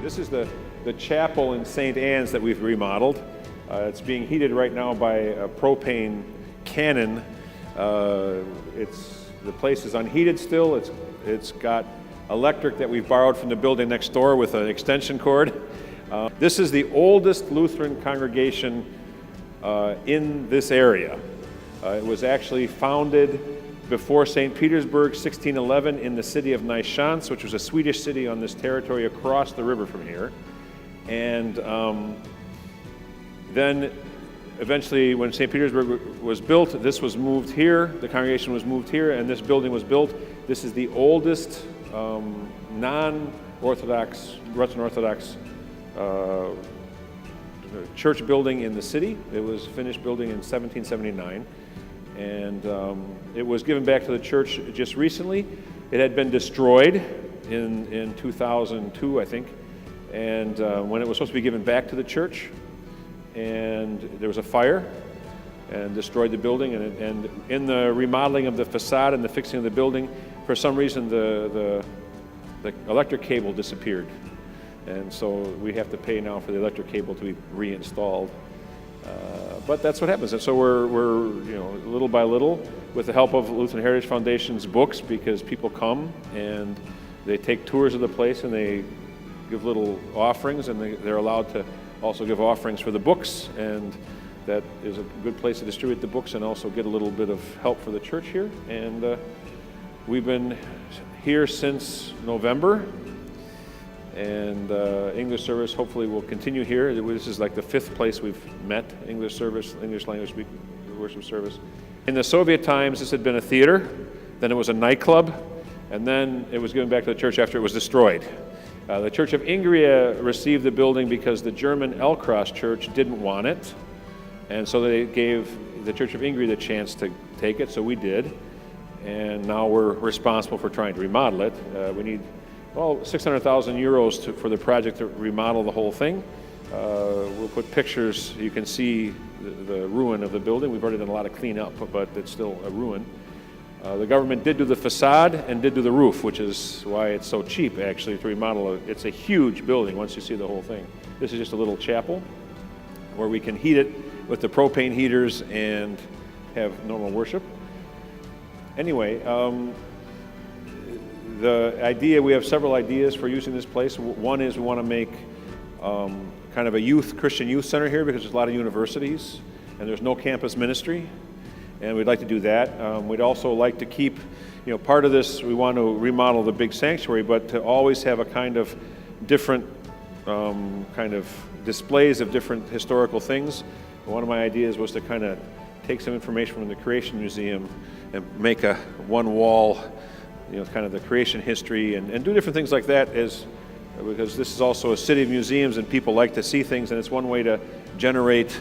This is the chapel in St.Anne's that we've remodeled. It's being heated right now by a propane cannon. The place is unheated still. It's got electric that we've borrowed from the building next door with an extension cord. This is the oldest Lutheran congregation in this area. It was actually founded before St. Petersburg, 1611, in the city of Nyschanz, which was a Swedish city on this territory across the river from here. And then eventually, when St. Petersburg was built, this was moved here, the congregation was moved here, and this building was built. This is the oldest non-Orthodox, Russian Orthodox church building in the city. It was finished building in 1779. And it was given back to the church just recently. It had been destroyed in 2002, I think, and when it was supposed to be given back to the church, and there was a fire and destroyed the building, and in the remodeling of the facade and the fixing of the building, for some reason the electric cable disappeared, and so we have to pay now for the electric cable to be reinstalled. But that's what happens. And so we're little by little, with the help of Lutheran Heritage Foundation's books, because people come and they take tours of the place and they give little offerings, and they're allowed to also give offerings for the books, and that is a good place to distribute the books and also get a little bit of help for the church here. And we've been here since November. And English service hopefully will continue here. This is like the 5th place we've met, English service, English language worship service. In the Soviet times, this had been a theater, then it was a nightclub, and then it was given back to the church after it was destroyed. The Church of Ingria received the building because the German Elcross Church didn't want it, and so they gave the Church of Ingria the chance to take it, so we did, and now we're responsible for trying to remodel it. We need 600,000 euros for the project to remodel the whole thing. We'll put pictures. You can see the ruin of the building. We've already done a lot of cleanup, but it's still a ruin. The government did do the facade and did do the roof, which is why it's so cheap, actually, to remodel it. It's a huge building once you see the whole thing. This is just a little chapel where we can heat it with the propane heaters and have normal worship. Anyway, the idea, we have several ideas for using this place. One is we want to make kind of a Christian youth center here, because there's a lot of universities and there's no campus ministry, and we'd like to do that. We'd also like to keep, part of this, we want to remodel the big sanctuary, but to always have a kind of different kind of displays of different historical things. One of my ideas was to kind of take some information from the Creation Museum and make a one wall, kind of the creation history, and do different things like that, because this is also a city of museums and people like to see things, and it's one way to generate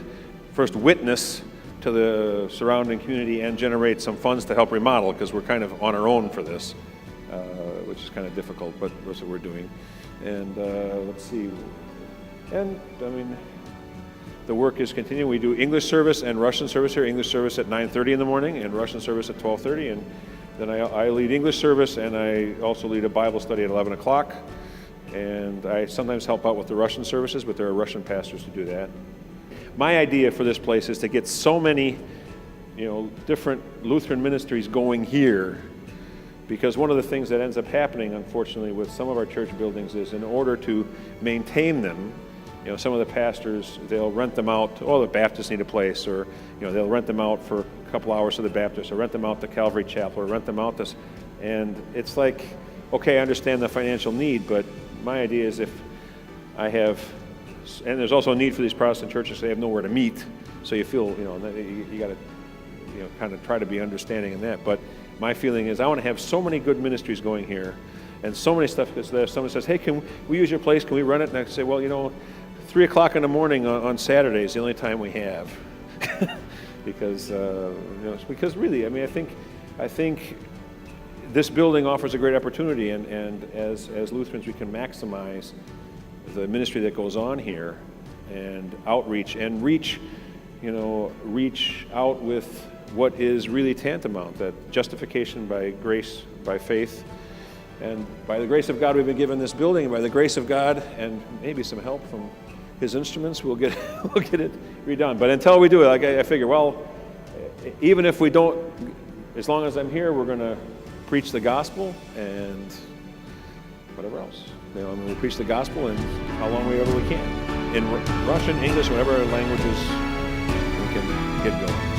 first witness to the surrounding community and generate some funds to help remodel, because we're kind of on our own for this, which is kind of difficult, but that's what we're doing. And let's see, and I mean, the work is continuing. We do English service and Russian service here. English service at 9:30 in the morning and Russian service at 12:30, and then I lead English service, and I also lead a Bible study at 11 o'clock. And I sometimes help out with the Russian services, but there are Russian pastors who do that. My idea for this place is to get so many, different Lutheran ministries going here, because one of the things that ends up happening, unfortunately, with some of our church buildings is, in order to maintain them, some of the pastors, they'll rent them out. The Baptists need a place, or they'll rent them out for a couple hours to the Baptists, or rent them out to Calvary Chapel, or rent them out this. And it's like, okay, I understand the financial need, but my idea is, if I have, and there's also a need for these Protestant churches, they have nowhere to meet, so you feel, you got to, kind of try to be understanding in that. But my feeling is, I want to have so many good ministries going here, and so many stuff, because someone says, hey, can we use your place? Can we run it? And I say, well, 3 o'clock in the morning on Saturday is the only time we have, because really, I mean, I think this building offers a great opportunity, and as Lutherans, we can maximize the ministry that goes on here, and outreach, and reach out with what is really tantamount, that justification by grace, by faith, And by the grace of God, we've been given this building. And by the grace of God, and maybe some help from his instruments, we'll get it redone. But until we do it, like I figure, well, even if we don't, as long as I'm here, we're going to preach the gospel and whatever else. We'll preach the gospel and how long we can. In Russian, English, whatever languages we can get going.